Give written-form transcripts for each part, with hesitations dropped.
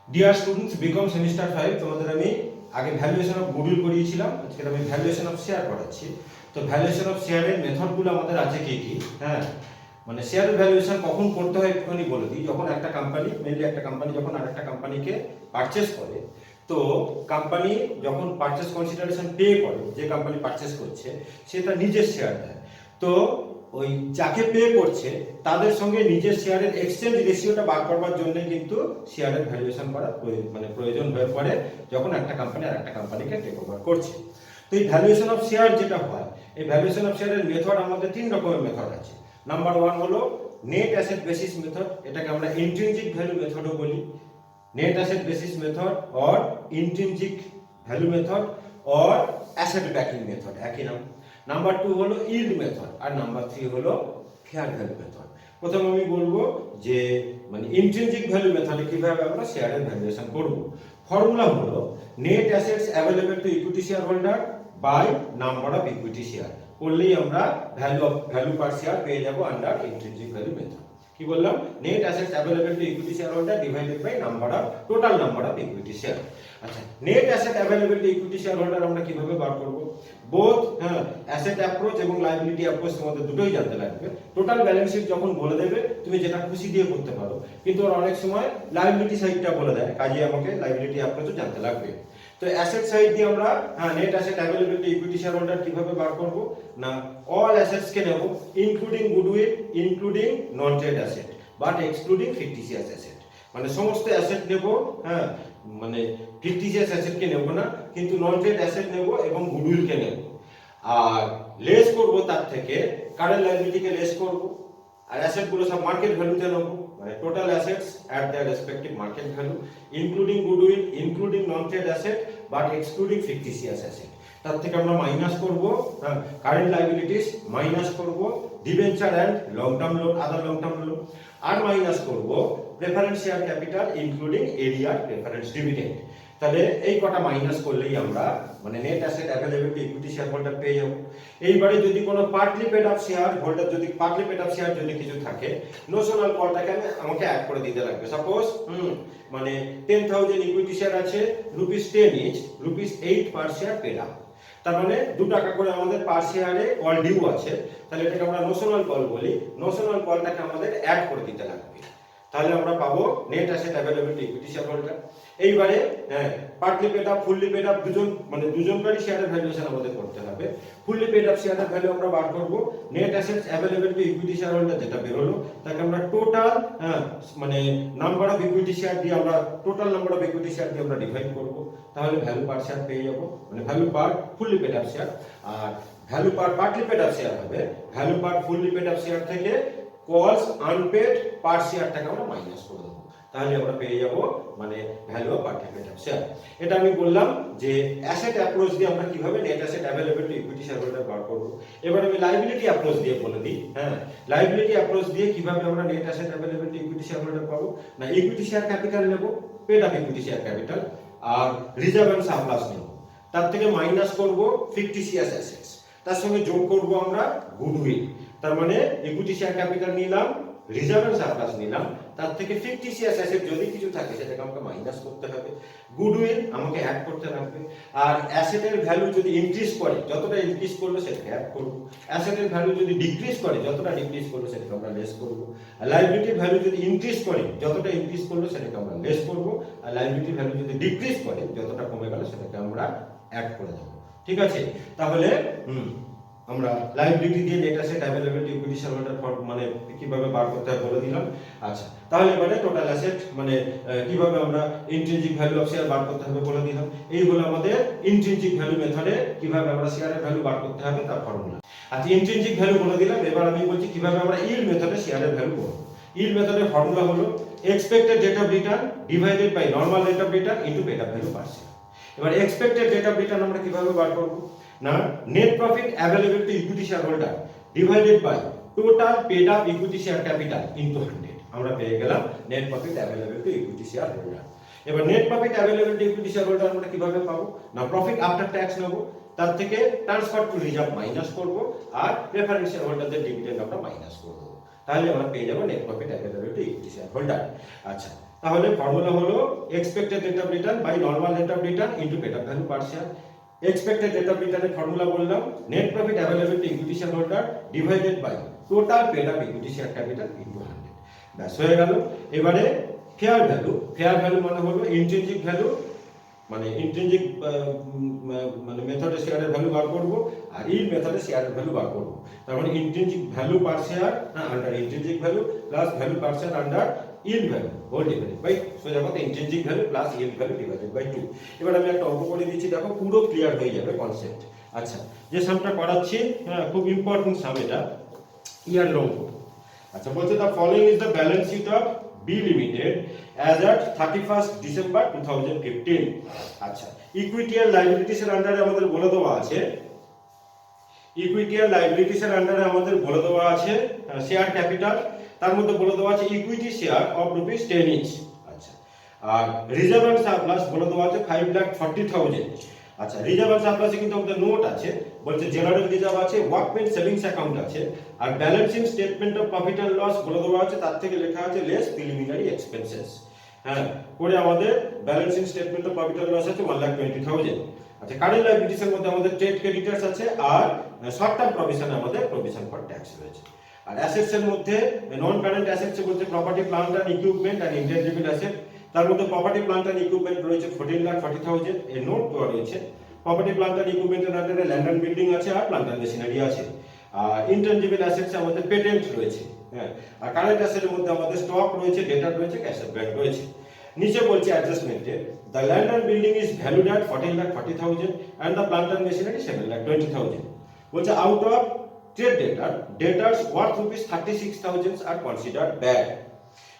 Dear students, BCom semester 5 তোমাদের আমি আগে ভ্যালুয়েশন অফ গুডউইল করিয়েছিলাম। আজকে আমি ভ্যালুয়েশন অফ শেয়ার করাচ্ছি। তো ভ্যালুয়েশন অফ শেয়ারের মেথডগুলো আমাদের আছে কি কি? হ্যাঁ, মানে শেয়ারের ভ্যালুয়েশন কখন করতে হয় একটুখানি বলে দিই। যখন একটা কোম্পানি, মেনলি একটা কোম্পানি যখন আরেকটা কোম্পানিকে পারচেস করে, তো কোম্পানি যখন পারচেস কনসিডারেশন পে করে, যে কোম্পানি পারচেস করছে সে তার নিজের শেয়ার দেয়। তো ওই যাকে পে করছে তাদের সঙ্গে নিজের শেয়ারের এক্সচেঞ্জ রেশিওটা বার করবার জন্য কিন্তু শেয়ারের ভ্যালুয়েশন করা মানে প্রয়োজন হয়ে পড়ে যখন একটা কোম্পানি আর একটা কোম্পানিকে টেক ওভার করছে। তো এই ভ্যালুয়েশন অফ শেয়ার যেটা হয়, এই ভ্যালুয়েশন অফ শেয়ারের মেথড আমাদের তিন রকমের মেথড আছে। নাম্বার ওয়ান হলো নেট অ্যাসেট বেসিস মেথড, এটাকে আমরা ইন্ট্রিনজিক ভ্যালু মেথডও বলি। Net asset basis method or intrinsic value method or asset backing method, একই নাম। নাম্বার টু হলো ইল্ড মেথড, আর নাম্বার থ্রি হলো ফেয়ার ভ্যালু মেথড। প্রথমে আমি বলবো যে মানে ইন্ট্রিনজিক ভ্যালু মেথডে কিভাবে আমরা শেয়ারের ভ্যালুয়েশন করব। ফর্মুলা হলো net assets available to equity share holder by number of equity share, করলেই আমরা ভ্যালু পার শেয়ার পেয়ে যাব আন্ডার ইন্ট্রিনজিক ভ্যালু মেথড। কি বললাম? Net assets available to equity share holder divided by total number of equity share. আচ্ছা, net asset available to equity share holder আমরা কিভাবে বার করব? বোথ অ্যাসেট অ্যাপ্রোচ এবং লায়াবিলিটি অ্যাপ্রোচ তোমাদের দুটোই জানতে লাগবে। টোটাল ব্যালেন্স শিট যখন বলে দেবে তুমি যেটা খুশি দিয়ে করতে পারো, কিন্তু ওরা অনেক সময় লায়াবিলিটি সাইডটা বলে দেয়, কাজে আমাকে লায়াবিলিটি অ্যাপ্রোচও জানতে লাগবে। তো অ্যাসেট সাইড দিয়ে আমরা net asset available to equity share holder কিভাবে বার করব না, অল অ্যাসেটস কে নেব including goodwill, including non trade asset but excluding fictitious asset. মানে সমস্ত অ্যাসেট নেব, মানে ফিকটিশিয়াস অ্যাসেট কে নেব না, কিন্তু নন ট্রেড অ্যাসেট নেব এবং গুডউইল কে নেব। আর লেস করব তার থেকে কারেন্ট লায়াবিলিটি কে লেস করব, আর অ্যাসেট গুলো সব মার্কেট ভ্যালুতে নেব, মানে total assets at their respective market value, including goodwill, including non trade asset but excluding fictitious asset. তার থেকে আমরা মাইনাস করব কারেন্ট লায়াবিলিটিস, মাইনাস করব debenture and long term loan, other long term loan, আর minus করব preference share capital including arrear preference dividend. তাহলে এই কটা মাইনাস করলেই আমরা মানে net asset available to equity share holder পেয়ে যাব। এইবারে যদি কোনো partly paid up share holder, যদি পার্টলি পেড আপ শেয়ার যদি কিছু থাকে, নোশনাল কলটাকে আমাকে অ্যাড করে দিতে লাগবে। সাপোজ মানে 10,000 ইকুইটি শেয়ার আছে, ₹10 each, ₹8 per share paid up. তার মানে 2 টাকা করে আমাদের পার শেয়ারে কল ডিউ আছে, তাহলে এটাকে আমরা নোশনাল কল বলি। নোশনাল কলটাকে আমাদের অ্যাড করে দিতে লাগবে, তাহলে আমরা পাবো net asset available to equity share holder. এইবারে partly paid up, fully paid up দুজনকারই শেয়ারের ভ্যালুয়েশন আমাদের করতে হবে। ফুললি পেড আপ শেয়ারের ভ্যালু আমরা বার করব net assets available to equity share holder যেটা বের হলো, তাকে আমরা টোটাল মানে নাম্বার অফ ইকুইটি শেয়ার দিয়ে আমরা total number of equity share দিয়ে আমরা ডিভাইড করব, তাহলে ভ্যালু পার শেয়ার পেয়ে যাব, মানে ভ্যালু পার ফুললি পেড আপ শেয়ার। আর ভ্যালু পার পার্টলি পেড আপ শেয়ার হবে ভ্যালু পার ফুললি পেড আপ শেয়ার থেকে কলস আনপেড পার শেয়ারটাকে আমরা মাইনাস করে দেবো, তাহলে আমরা পেয়ে যাব মানে value of partly paid up share. এটা আমি বললাম যে অ্যাসেট অ্যাপ্রোচ দিয়ে আমরা কিভাবে net asset available to equity share holder বার করব। এবার আমি লায়াবিলিটি অ্যাপ্রোচ দিয়ে বলে দিই। লায়াবিলিটি অ্যাপ্রোচ দিয়ে কিভাবে আমরা net asset available to equity share holder পাবো না, ইকুইটি শেয়ার ক্যাপিটাল নেব, paid up equity share capital, আর রিজার্ভ এন্ড সারপ্লাস নেব, তার থেকে মাইনাস করব ফিকটিশিয়াস অ্যাসেটস, তার সঙ্গে যোগ করব আমরা গুডউইল। তার মানে ইকুইটি শেয়ার ক্যাপিটাল নিলাম, রিজার্ভ এন্ড সারপ্লাস নিলাম, তার থেকে ফিকটিশিয়াস অ্যাসেট যদি কিছু থাকে সেটাকে আমাকে মাইনাস করতে হবে, গুডউইল আমাকে অ্যাড করতে লাগবে। আর অ্যাসেটের ভ্যালু যদি ইনক্রিজ করে, যতটা ইনক্রিজ করলো সেটাকে অ্যাড করব। অ্যাসেটের ভ্যালু যদি ডিক্রিজ করে, যতটা ডিক্রিজ করলো সেটাকে আমরা লেস করব। আর লায়াবিলিটির ভ্যালু যদি ইনক্রিজ করে, যতটা ইনক্রিজ করলো সেটাকে আমরা লেস করব। আর লায়াবিলিটির ভ্যালু যদি ডিক্রিজ করে, যতটা কমে গেল সেটাকে আমরা অ্যাড করে দেব। ঠিক আছে, তাহলে আমরা লায়াবিলিটি দিয়ে net asset available to equity share holder মানে কিভাবে বার করতে হয় বলে দিলাম। আচ্ছা, তাহলে এবারে টোটাল অ্যাসেট মানে কিভাবে আমরা ইন্ট্রিনজিক ভ্যালু অফ শেয়ার বার করতে হবে বলে দিলাম। এই হলো আমাদের ইন্ট্রিনজিক ভ্যালু মেথডে কিভাবে আমরা শেয়ারের ভ্যালু বার করতে হবে তার ফর্মুলা। আচ্ছা, ইন্ট্রিনজিক ভ্যালু বলে দিলাম, এবার আমি বলছি কিভাবে আমরা ইল্ড মেথডে শেয়ারের ভ্যালু করব। ইল্ড মেথডের ফর্মুলা হলো expected rate of return divided by normal rate of return into paid up value per share. এবার এক্সপেক্টেড রেট অফ রিটার্ন আমরা কিভাবে বার করব না, net profit available to equity share holder divided by total paid up equity share capital into 100। আমরা পেয়ে গেলাম net profit available to equity share holder. এবার net profit available to equity share holder আমরা কিভাবে পাবো না, প্রফিট আফটার ট্যাক্স নেব, তার থেকে ট্রান্সফার টু রিজার্ভ মাইনাস করব, আর প্রেফারেন্স শেয়ার হোল্ডারদের ডিভিডেন্ড আমরা মাইনাস করব। তাহলে আমরা পেয়ে যাবো net profit available to equity share holder. আচ্ছা, তাহলে ফর্মুলা হলো expected rate of return by normal rate of return into paid up value per share. Expected rate of রিটার্নের ফর্মুলা বললাম, net profit available to equity share holder divided by total paid up equity share capital into 100। ব্যাস হয়ে গেল। এবারে fair value, fair value মানে হলো intrinsic value, মানে intrinsic মানে মেথডে শেয়ারের ভ্যালু বার করব, আর ইল মেথডে শেয়ারের ভ্যালু বার করব। তার মানে intrinsic value per share under intrinsic value plus value per share under yield value whole divided by, সোজা কথা intrinsic value plus yield value divided by 2। এবার আমি একটা অঙ্ক করে দিচ্ছি, দেখো পুরো ক্লিয়ার হয়ে যাবে কনসেপ্ট। আচ্ছা, যে সামটা করাচ্ছি, হ্যাঁ খুব ইম্পর্টেন্ট সাম এটা, ইয়ারের অঙ্ক। আচ্ছা, বলছে the following is the balance sheet of B limited as at 31st December 2015। আচ্ছা, ইকুইটি আর লায়াবিলিটিস এর আন্ডারে আমাদের বলে দেওয়া আছে, ইকুইটি আর লায়াবিলিটিস এর আন্ডারে আমাদের বলে দেওয়া আছে শেয়ার ক্যাপিটাল, তার মধ্যে বলে দেওয়া আছে ইকুইটি শেয়ার অফ ₹10 ইচ। আচ্ছা, আর রিজার্ভ এন্ড সারপ্লাস বলে দেওয়া আছে 5,40,000। আচ্ছা, রিজার্ভ এন্ড সারপ্লাসে কিন্তু আমাদের নোট আছে, বলছে জেনারেল রিজার্ভ আছে, ওয়ার্কমেন সেভিংস অ্যাকাউন্ট আছে, আর balancing statement of profit and loss বলে দেওয়া আছে, তার থেকে লেখা আছে লেস প্রিলিমিনারি এক্সপেন্সেস। হ্যাঁ, করে আমাদের balancing statement of profit and loss আছে 1,20,000। আচ্ছা, কারেন্ট লায়াবিলিটিস এর মধ্যে আমাদের ট্রেড ক্রেডিটার্স আছে, আর শর্ট টার্ম প্রভিশনে আমাদের প্রভিশন ফর ট্যাক্স রয়েছে। আর অ্যাসেটস এর মধ্যে নন কারেন্ট অ্যাসেটস বলতে property plant and equipment and intangible asset, তার মধ্যে প্রপার্টি প্লান্ট এন্ড ইকুইপমেন্ট রয়েছে 14,40,000 এর নোট দেওয়া রয়েছে। প্রপার্টি প্লান্ট এন্ড ইকুইপমেন্টের আন্ডারে ল্যান্ড এন্ড বিল্ডিং আছে আর প্লান্ট এন্ড মেশিনারি আছে। আর ইনটেনজিবল অ্যাসেটস আমাদের পেটেন্ট রয়েছে। হ্যাঁ, আর কারেন্ট অ্যাসেটের মধ্যে আমাদের স্টক রয়েছে, ডেটা রয়েছে, ক্যাশ ব্যাংক রয়েছে। নিচে বলছে অ্যাডজাস্টমেন্টে the land and building is valued at 14,40,000 and the plant and machinery 7,20,000। বলছে out of trade debtors worth ₹36,000 আর কনসিডার্ড ব্যাড।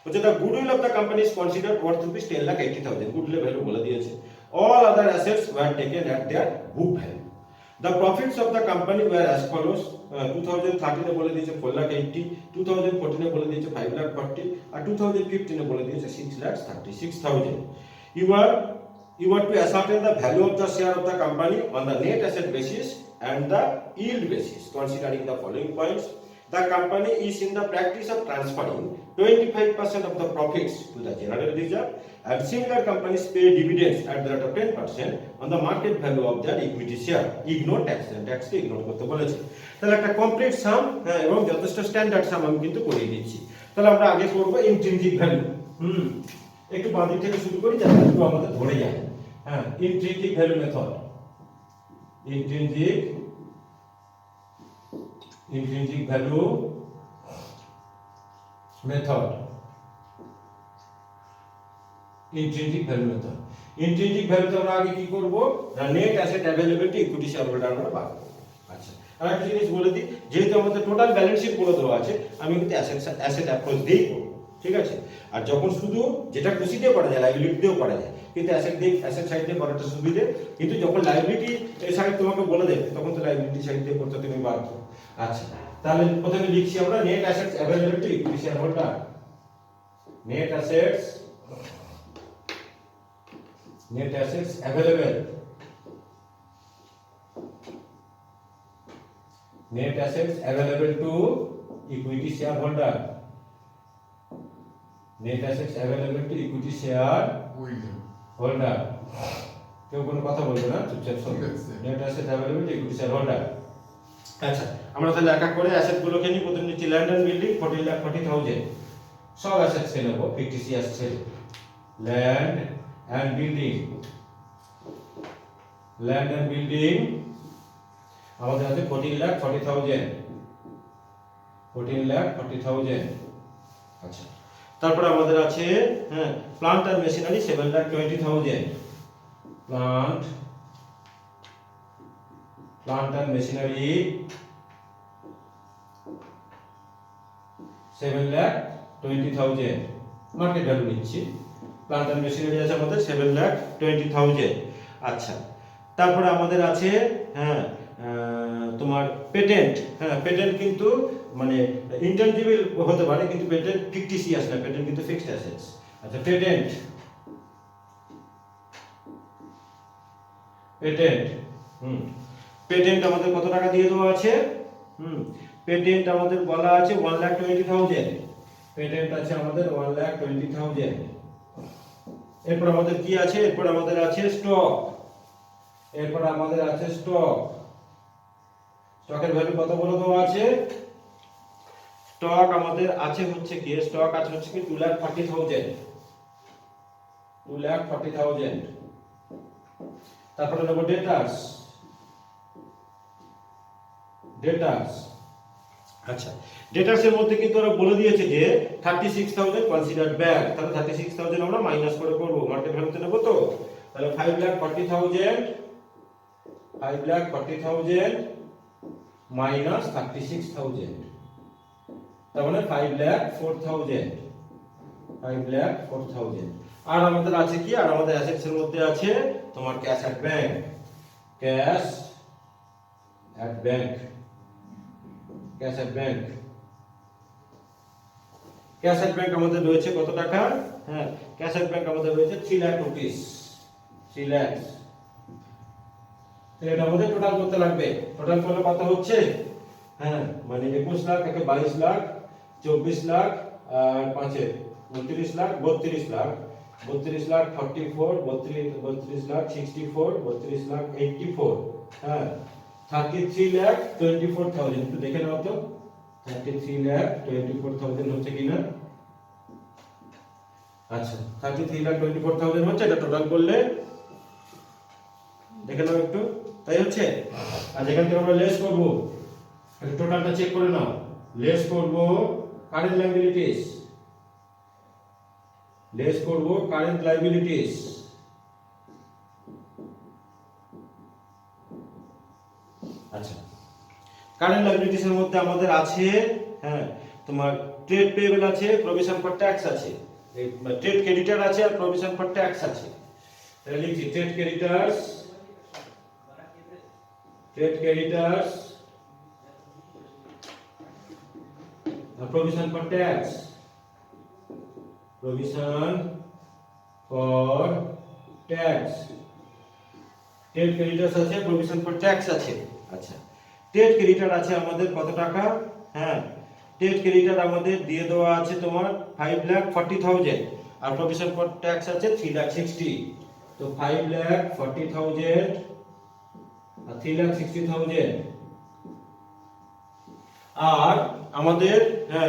বলছে the goodwill of the company is considered worth ₹10,80,000, goodwill value বলে দিয়েছে। All other assets were taken at their book value. The profits of the company were as follows: 2013 এ বলে দিয়েছে 4,80,000, 2014 এ বলে দিয়েছে 5,40,000, আর 2015 এ বলে দিয়েছে 6,36,000। You are to ascertain the value of the share of the company on the net asset basis and the yield basis, considering the following points. The company is in the practice of transferring 25% of the profits to the general reserve, and similar companies pay dividends at the rate of 10% on the market value of their equity share. Ignore tax, tax K ignore করতে বলেছে। তাহলে একটা complete সাম, এবং যথেষ্ট standard সাম আমি কিন্তু করিয়ে দিচ্ছি। তাহলে আমরা আগে করব ইন্ট্রিনজিক ভ্যালু। একটু বাঁ দিক থেকে শুরু করি যাতে একটু আমাদের ধরে যায়। হ্যাঁ, intrinsic value method, intrinsic value method, intrinsic value method. Intrinsic ভ্যালুতে আমরা আগে কি করব, না net asset available to equity share holder আমরা বার করব। আচ্ছা, আর একটা জিনিস বলে দিই, যেহেতু আমাদের টোটাল ব্যালেন্স শিট বলে দেওয়া আছে, আমি কিন্তু অ্যাসেট অ্যাপ্রোচ দিয়েই করব, ঠিক আছে। আর যখন শুধু যেটা খুশি দিয়ে করা যায়, লাইবিলিটি দিয়েও করা যায়, কিন্তু অ্যাসেট সাইড দিয়ে করাটা সুবিধে। কিন্তু যখন লাইবিলিটি সাইড তোমাকে বলে দেবে, তখন তো লাইবিলিটি সাইড দিয়ে করতে তুমি বাধ্য। আচ্ছা, তাহলে প্রথমে লিখছি আমরা net assets available to equity share holder. Net assets available, net assets available to equity shareholder, net assets available to equity shareholder। কেউ কোনো কথা বলবে না, চুপচাপ শুনবে। net assets available to equity shareholder। আচ্ছা, আমরা তাহলে এক এক করে অ্যাসেট গুলোকে নিই। প্রথমে নিচ্ছি ল্যান্ড এন্ড বিল্ডিং 14,40,000, সব অ্যাসেট ছেড়ে নেবো, ফিকটিসি আসছে। Land and building, land and building আমাদের আছে 14,40,000, 14,40,000। আচ্ছা, তারপর আমাদের আছে plant and machinery 7,20,000, plant and machinery 7,20,000 market value নিচ্ছি। প্লান্ট এন্ড মেশিনারি আছে আমাদের 7,20,000। আচ্ছা, তারপরে আমাদের আছে তোমার পেটেন্ট। পেটেন্ট কিন্তু মানে ইনটেনজিবল হতে পারে, কিন্তু পেটেন্ট ফিকটিসিয়াস না, পেটেন্ট কিন্তু ফিক্সড অ্যাসেটস। আচ্ছা, পেটেন্ট পেটেন্ট আমাদের কত টাকা দিয়ে দেওয়া আছে? পেটেন্ট আমাদের বলা আছে 1,20,000, পেটেন্ট আছে আমাদের 1,20,000। এরপর আমাদের কি আছে, এরপর আমাদের আছে স্টক, এরপর আমাদের আছে স্টক। স্টকের ভ্যালু কত বলে দেওয়া আছে, স্টক আমাদের আছে হচ্ছে কি, স্টক আছে হচ্ছে কি 2,40,000, 2,40,000। তারপরে নেব ডেটার্স, ডেটার্স। আচ্ছা, ডেটার্স এর মধ্যে কিন্তু ওরা বলে দিয়েছে যে 36,000 কনসিডার্ড ব্যাক, তাহলে 36,000 আমরা মাইনাস করে করব, মার্কেট ভ্যালুতে নেব তো। তাহলে 5,40,000, 5,40,000 মাইনাস 36,000, তার মানে 5,04,000, 5,04,000। আর আমাদের আছে কি, আর আমাদের অ্যাসেটস এর মধ্যে আছে তোমার cash at bank, cash at bank, cash at bank. Cash at bank আমাদের রয়েছে কত টাকা, হ্যাঁ ক্যাশ অ্যাট ব্যাংক আমাদের রয়েছে 3 লাখ রুপিস, 3 লাখ। এটা আমাদের টোটাল করতে লাগবে, টোটাল করলে কত হচ্ছে, হ্যাঁ মানে 21 লাখ থেকে 22 লাখ, 24 লাখ আর 5 এ 29 লাখ, 32 লাখ, 32 লাখ 44, 32 লাখ 64, 32 লাখ 84, হ্যাঁ 33,24,000। একটু দেখে নাও তো 33,24,000 হচ্ছে কিনা। আচ্ছা 33,24,000 হচ্ছে, এটা টোটাল করলে দেখে নাও একটু, তাই হচ্ছে। আর যেখান থেকে আমরা লেস করব, টোটালটা চেক করে নাও, লেস করব কারেন্ট লায়াবিলিটিস, লেস করব কারেন্ট লায়াবিলিটিস। আচ্ছা, কারেন্ট লায়াবিলিটিস এর মধ্যে আমাদের আছে, হ্যাঁ তোমার ট্রেড পেয়েবল আছে, প্রভিশন ফর ট্যাক্স আছে, ট্রেড ক্রেডিটর আছে আর প্রভিশন ফর ট্যাক্স আছে। তাহলে লিখছি ট্রেড ক্রেডিটরস, ট্রেড ক্রেডিটরস আর provision for tax, provision for tax. Trade creditors আছে, প্রভিশন ফর ট্যাক্স আছে। আচ্ছা, ট্রেড ক্রেডিটর আছে আমাদের কত টাকা, হ্যাঁ ট্রেড ক্রেডিটর আমাদের দিয়ে দেওয়া আছে তোমার 5,40,000 আর প্রভিশন ফর ট্যাক্স আছে 3,60,000। তো 5,40,000 আর 3,60,000। আর আমাদের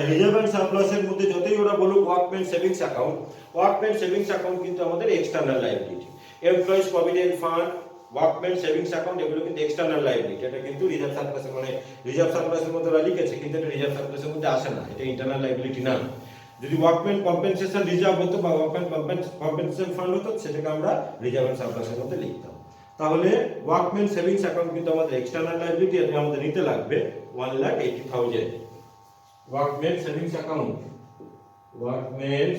রিজার্ভ এন্ড সারপ্লাস এর মধ্যে যতই ওরা বলুক workman savings account, workman savings account কিন্তু আমাদের external liability. Employees provident fund, workman savings account এগুলো কিন্তু এক্সটার্নাল লায়াবিলিটি। এটা কিন্তু রিজার্ভ সারপ্লাস মানে রিজার্ভ সারপ্লাসের মধ্যে ওরা লিখেছে, কিন্তু এটা রিজার্ভ সারপ্লাসের মধ্যে আসে না, এটা ইন্টারনাল লায়াবিলিটি না। যদি ওয়ার্কম্যান কম্পেনসেশন রিজার্ভ হতো বা ওয়ার্কম্যান কম্পেনসেশন ফান্ড হতো, সেটাকে আমরা রিজার্ভ এন্ড সারপ্লাসের মধ্যে লিখতাম। তাহলে ওয়ার্কম্যান সেভিংস অ্যাকাউন্ট কিন্তু আমাদের এক্সটার্নাল লায়াবিলিটি, এটা আমাদের নিতে লাগবে 1,80,000। Workman savings account, workman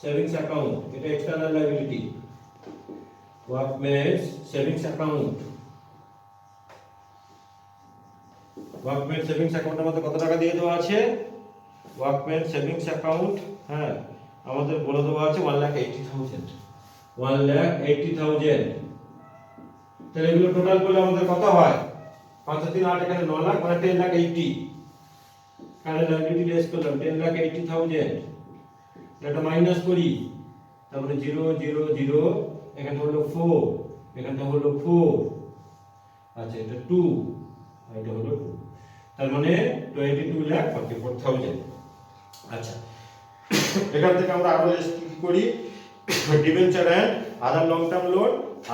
savings account এটা external liability. Workman savings account, workman savings account আমাদের কত টাকা দিয়ে দেওয়া আছে, ওয়ার্কম্যান সেভিংস অ্যাকাউন্ট হ্যাঁ আমাদের বলে দেওয়া আছে 1,80,000, 1,80,000। তাহলে এগুলো টোটাল করলে আমাদের কত হয়, 5 3 8 এখানে 9 লাখ মানে 10,80,000। কারেন্ট লায়াবিলিটি লেস করলাম 10,80,000, এটা মাইনাস করি, তারপরে 0 0 0, এখানে হলো 4, এখানে হলো 4, আচ্ছা এটা 2, এটা হলো 2, তার মানে 22,44,000। আচ্ছা, এখান থেকে আমরা আরো কি করি, debenture and other long term loan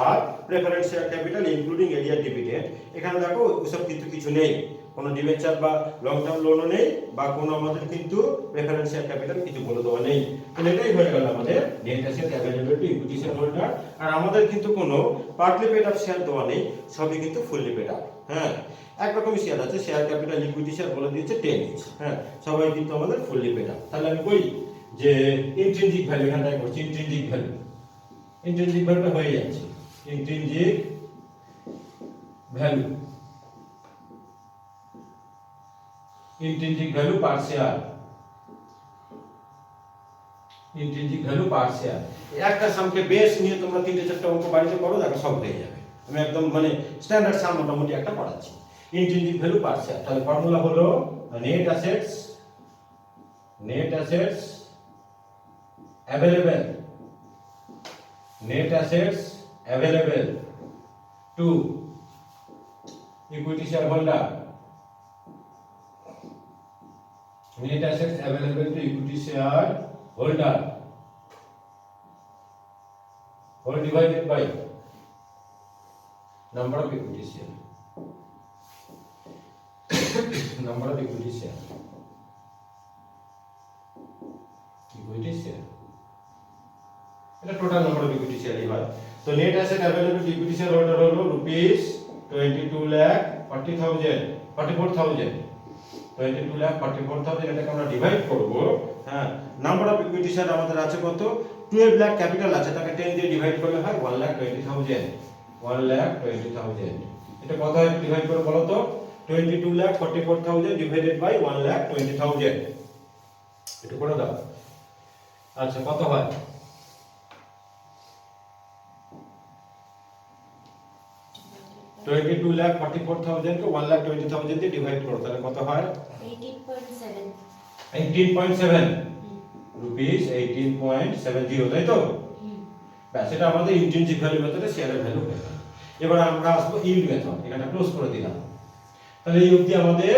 আর preference share capital including arrear dividend. এখানে দেখো ওসব কিন্তু কিছু নেই, কোনো ডিবেঞ্চার বা লং টার্ম লোনও নেই বা কোনো আমাদের কিন্তু প্রেফারেন্স শেয়ার ক্যাপিটাল কিছু বলে দেওয়া নেই। তাহলে এটাই হয়ে গেল আমাদের net asset available to equity share holder. আর আমাদের কিন্তু কোনো পার্টলি পেড আপ শেয়ার দেওয়া নেই, সবই কিন্তু ফুললি পেড আপ। হ্যাঁ, একরকমই শেয়ার আছে, শেয়ার ক্যাপিটাল ইকুইটি শেয়ার বলে দিয়েছে 10 ইচ। হ্যাঁ, সবাই কিন্তু আমাদের ফুললি পেড আপ। তাহলে আমি করি যে ইন্ট্রিনজিক ভ্যালু এখানটায় করছি, ইন্ট্রিনজিক ভ্যালু, ইন্ট্রিনজিক ভ্যালুটা হয়ে যাচ্ছে intrinsic value, intrinsic value per share, intrinsic value per share. একটা সামকে বেস নিয়ে তোমরা 3টে 4টে অঙ্ক বাড়িতে করো, দেখো সব হয়ে যাবে। আমি একদম মানে স্ট্যান্ডার্ড সাম মোটামুটি একটা পড়াচ্ছি। Intrinsic value per share. তাহলে ফর্মুলা হলো net assets available to equity share holder, net assets available to equity share holder whole divided by number of equity share number of equity share এটা total number of equity শেয়ারই হয়। তো net asset available to equity share holder হলো rupees 22,40,000 এটাকে আমরা divide করব। হ্যাঁ, number of equity share আমাদের আছে কত? 12 লাখ ক্যাপিটাল আছে, তাকে 10 দিয়ে ডিভাইড করলে হয় 1,20,000। এটা কত হয় ডিভাইড করে বলো তো? 22,44,000 ডিভাইডেড বাই 1,20,000। এটা করে দাও। আচ্ছা, কত হয়? 22,44,000 কে 1,20,000 দিয়ে ডিভাইড করো, তাহলে কত হয়? 18.7 রুপিস 18.70, তাই তো? ব্যাস, এটা আমাদের ইন্ট্রিনসিক ভ্যালু মেথডে শেয়ারের ভ্যালু হয়ে গেল। এবার আমরা আসবো ইল্ড মেথড, এখানে ক্লোজ করে দিলাম। তাহলে এই অবধি আমাদের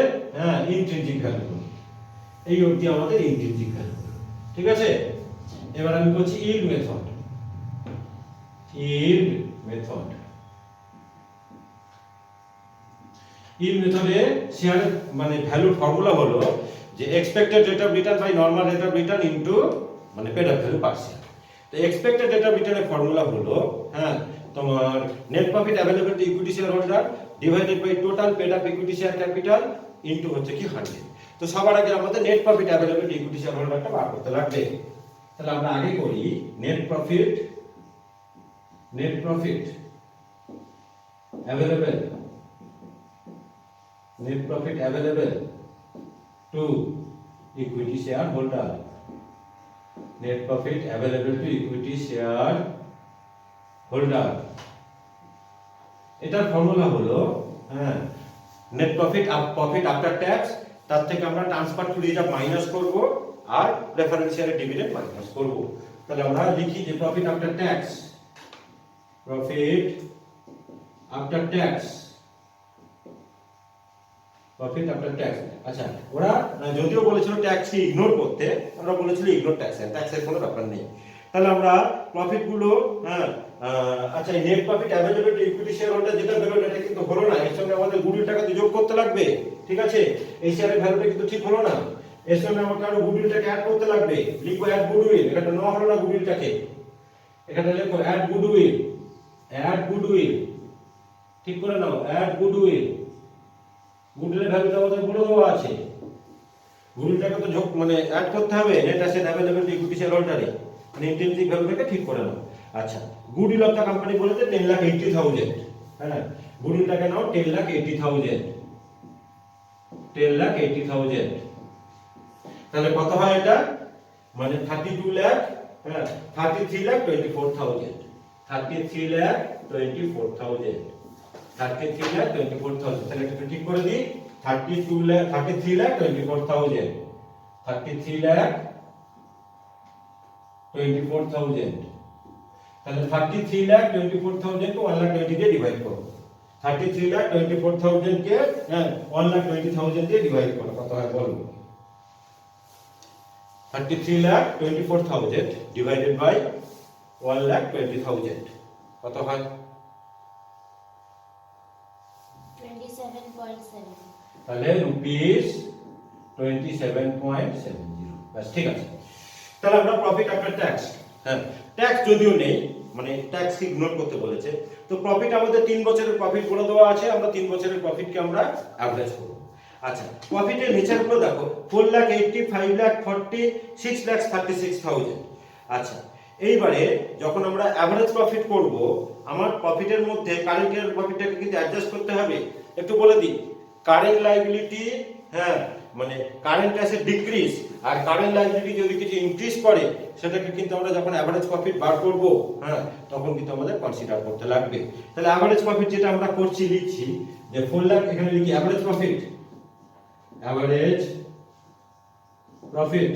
ইন্ট্রিনসিক ভ্যালু, এই অবধি আমাদের ইন্ট্রিনসিক ভ্যালু, ঠিক আছে? এবার আমি বলছি ইল্ড মেথড। ইল্ড মেথডে শেয়ারের মানে ভ্যালু ফর্মুলা হলো যে expected rate of return by normal rate of return into মানে paid up value per share. তো এক্সপেক্টেড রেট অফ রিটার্নের ফর্মুলা হলো তোমার net profit available to equity share holder divided by total paid up equity share capital into হচ্ছে কি 100। তো সবার আগে আমাদের net profit available to equity share হোল্ডারটা বার করতে লাগবে। তাহলে আমরা আগে করি net profit available to equity shareholder, net profit available to equity shareholder। এটার ফর্মুলা হলো নেট প্রফিট আফটার ট্যাক্স, তার থেকে আমরা ট্রান্সফার টু রিজার্ভ মাইনাস করব আর প্রেফারেন্সিয়াল ডিভিডেন্ড মাইনাস করব। তাহলে আমরা লিখি যে প্রফিট আফটার ট্যাক্স আচ্ছা, ওরা যদিও বলেছিল ট্যাক্সকে ইগনোর করতে, আমরা বলেছিল ইগনোর ট্যাক্সের কোনো ব্যাপার নেই। তাহলে আমরা প্রফিট গুলো আচ্ছা, net profit available to equity share holder যেটা বেরোলো এটা কিন্তু হলো না, এর সঙ্গে আমাদের গুডউইল টাকা তো যোগ করতে লাগবে, ঠিক আছে? এই শেয়ারের ভ্যালুটা কিন্তু ঠিক হলো না, এর সঙ্গে আমাকে আরো গুডউইলটাকে অ্যাড করতে লাগবে। লিখো অ্যাড গুডউইল, এটা নেওয়া হলো না গুডউইলটাকে, এখানে লিখো অ্যাড গুডউইল, ঠিক করে নাও, অ্যাড গুডউইলের ভ্যালুটা আমাদের বলে দেওয়া আছে, গুডউইলটাকে তো যোগ মানে অ্যাড করতে হবে net asset available to equity share হোল্ডারে, মানে ইন্ট্রিনসিক ভ্যালুটাকে ঠিক করে নাও। আচ্ছা, গুডউইল অফ দ্য কোম্পানি বলেছে 10,80,000, হ্যাঁ, গুডউইলটাকে নাও 10,80,000। তাহলে কত হয় এটা? মানে 32 লাখ, 33,24,000, 33,24,000। তাহলে এটা ঠিক করে দিই, 33,24,000, 33,24,000। তাহলে 33,24,000 কে 1,20,000 দিয়ে ডিভাইড করো, 33,24,000 কে 1,20,000 দিয়ে ডিভাইড করো, কত হয় বলো? 33,24,000 ডিভাইডেড বাই 1,20,000 কত হয়? 27.7। তাহলে রুপিস 27.70। বাস, ঠিক আছে। তাহলে আমরা প্রফিট আফটার ট্যাক্স, ট্যাক্স যদিও নেই, মানে ট্যাক্স ইগনোর করতে বলেছে, তো প্রফিট আমাদের 3 বছরের প্রফিট বলে দেওয়া আছে, আমরা 3 বছরের প্রফিটকে আমরা অ্যাভারেজ করব। আচ্ছা, প্রফিটের নেচারগুলো দেখো, 4,80,000, 5,40,000, 6,36,000। আচ্ছা, এইবারে যখন আমরা অ্যাভারেজ প্রফিট করব, আমার প্রফিটের মধ্যে কারেন্ট ইয়ার প্রফিটটাকে কিন্তু অ্যাডজাস্ট করতে হবে। একটু বলে দিই, কারেন্ট লায়াবিলিটি মানে কারেন্ট অ্যাসেট ডিক্রিজ আর কারেন্ট লায়াবিলিটি যদি কিছু ইনক্রিজ করে, সেটাকে কিন্তু আমরা যখন অ্যাভারেজ প্রফিট বার করব, তখন কিন্তু আমাদের কনসিডার করতে লাগবে। তাহলে অ্যাভারেজ প্রফিট যেটা আমরা করছি, লিখছি যে 4 লাখ এখানে লিখি average profit, average profit,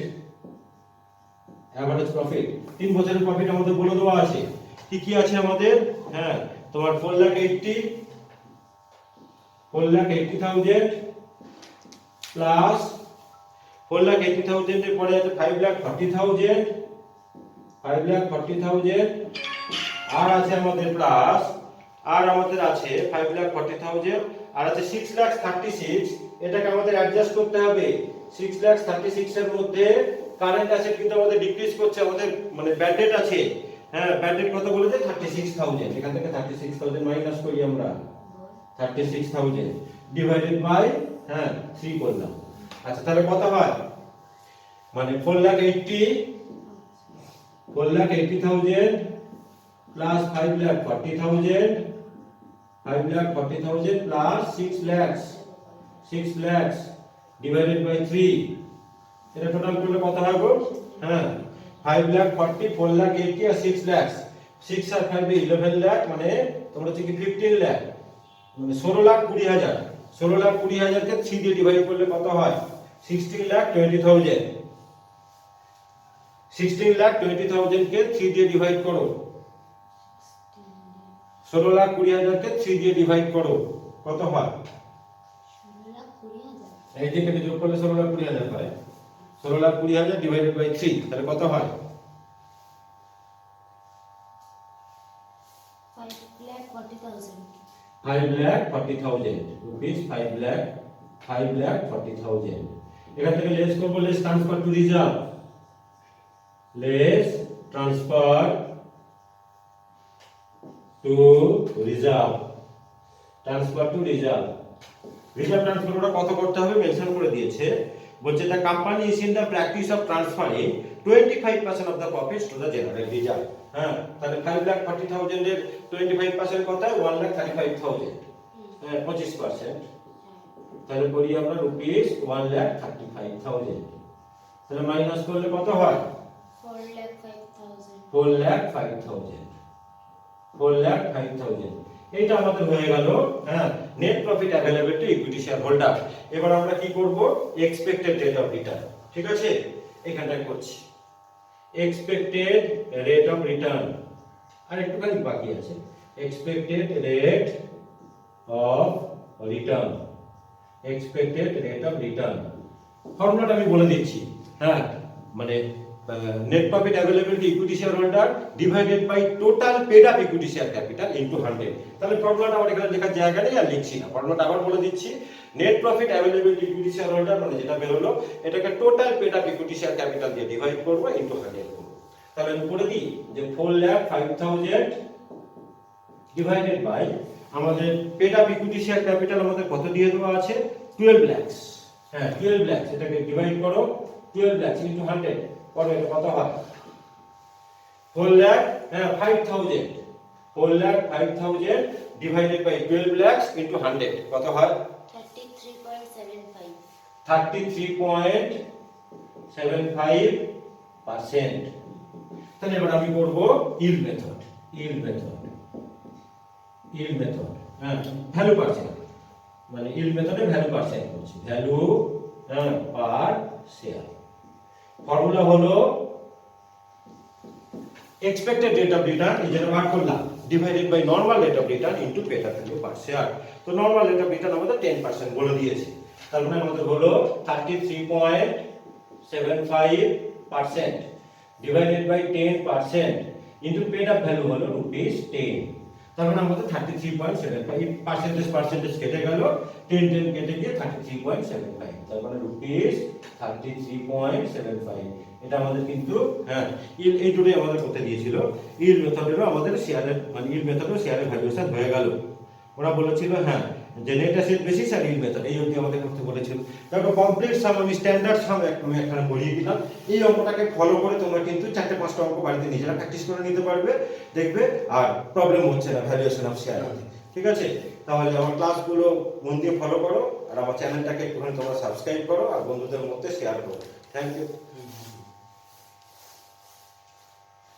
average profit 3 বছরের প্রফিট আমাদের বলে দেওয়া আছে। কি কি আছে আমাদের? হ্যাঁ, তোমার 4,80,000 প্লাস 4,80,000 এর পরে আছে 5,40,000, 5,40,000 আর আছে আমাদের প্লাস, আর আমাদের আছে 5,40,000 আর আছে 6,36,000। এটাকে আমাদের অ্যাডজাস্ট করতে হবে। 6,36,000 এর মধ্যে কারেন্ট অ্যাসেট কিন্তু আমাদের ডিক্রিজ করছে, আমাদের মানে ব্যাড ডেট আছে। হ্যাঁ, ব্যাড ডেট কত বলেছে? 36,000। এখান থেকে 36,000 মাইনাস করি আমরা, 36,000 ডিভাইডেড বাই 3 করলাম। আচ্ছা, তাহলে কত হয়? মানে 4,80,000 plus 5,40,000, 5,40,000 plus 6 lakh divided by 3। এটা টোটাল করলে কত হয় গো? 5,40,000, 4,80,000 আর 6 লাখ। 6 আর 5 11 লাখ, মানে তোমরা হচ্ছে কি 15 লাখ, মানে 16,20,000। 16,20,000 কে 3 দিয়ে ডিভাইড করলে কত হয়? 16,20,000। 16,20,000 কে 3 দিয়ে ডিভাইড করো। 16,20,000 কে 3 দিয়ে ডিভাইড করো, কত হয়? 16,20,000। এই দিকে যোগ করলে 16,20,000 হয়। 16,20,000 ডিভাইডেড বাই 3, তাহলে কত হয়? 5,40,000। 5,40,000 rupees, 5,40,000। এখান থেকে লেস করব, less transfer to reserve, less transfer to reserve, transfer to reserve. Reserve transfer ওটা কত করতে হবে মেনশন করে দিয়েছে। বলছে the company is in the practice of transferring 25% of the profits to the general reserve। হ্যাঁ, তাহলে 5,40,000 এর 25% কত হয়? 1,35,000। হ্যাঁ, 25%। তাহলে করি আমরা রুপিস 1,35,000। তাহলে মাইনাস করলে কত হয়? 4,05,000। 4,05,000, 4,05,000। এইটা আমাদের হয়ে গেল net profit available to equity share holder. এবার আমরা কি করব? Expected rate of return. ঠিক আছে, এখানটায় করছি এক্সপেক্টেড রেট অফ রিটার্ন, আর একটুখানি বাকি আছে। Expected rate of return, expected rate of return ফর্মুলাটা আমি বলে দিচ্ছি। হ্যাঁ, মানে net profit available to equity shareholder divided by total paid up equity share capital into 100। তাহলে ফর্মুলাটা আমার এখানে লেখার জায়গা নেই, আর লিখছি না। ফর্মুলাটা আবার বলে দিচ্ছি। net profit available to equity shareholder মানে যেটা বের হলো, এটাকে total paid up equity share capital দিয়ে ডিভাইড করব, ইনটু 100 করব। তাহলে আমি করে দিই যে 4,05,000 ডিভাইডেড বাই আমাদের paid up equity share capital আমাদের কত দিয়ে দেওয়া আছে? 12 লাখ। হ্যাঁ, 12 লাখ, এটাকে ডিভাইড করো 12 লাখ ইনটু 100 করো, এটা কত হয়? 4,05,000, 4,05,000 ডিভাইডেড বাই 12 লাখ ইনটু 100 কত হয়? 33.75। 33.75%। তাহলে এবার আমি করব ইল্ড মেথড, হ্যাঁ, ভ্যালু পার্সেন্ট, মানে ইল্ড মেথডে ভ্যালু পার্সেন্ট করছি, ভ্যালু পার শেয়ার। ফর্মুলা হলো এক্সপেক্টেড রেট অফ রিটার্ন, এই যেটা বার করলাম, divided by normal rate of return into paid up value per share. তো নরমাল রেট অফ রিটার্ন আমাদের 10% বলে দিয়েছে। তার মানে আমাদের হলো 33.75% divided by 10% into paid up value হলো রুপিস 10। তার মানে আমাদের 33.75 পার্সেন্টেজ কেটে গেল, 10 কেটে গিয়ে 33.75, তার মানে রুপিস 33.75। এটা আমাদের কিন্তু এই দুটোই আমাদের করতে দিয়েছিল। ইল্ড মেথডেরও আমাদের শেয়ারের, মানে ইল্ড মেথডেও শেয়ারের ভ্যালুয়েশন হয়ে গেল। ওরা বলেছিল যে নেট অ্যাসেট বেসিস আর ইল্ড মেথড, এই অবধি আমাদের করতে বলেছিল। তারপর কমপ্লিট সাম, আমি স্ট্যান্ডার্ড সাম আমি এখানে করিয়ে দিলাম। এই অঙ্কটাকে ফলো করে তোমরা কিন্তু 4-5টা অঙ্ক বাড়িতে নিজেরা প্র্যাকটিস করে নিতে পারবে, দেখবে আর প্রবলেম হচ্ছে না ভ্যালুয়েশন অফ শেয়ার। ঠিক আছে, তাহলে আমার ক্লাসগুলো মন দিয়ে ফলো করো, আর আমার চ্যানেলটাকে একটুখানি তোমরা সাবস্ক্রাইব করো, আর বন্ধুদের মধ্যে শেয়ার করো। Thank you.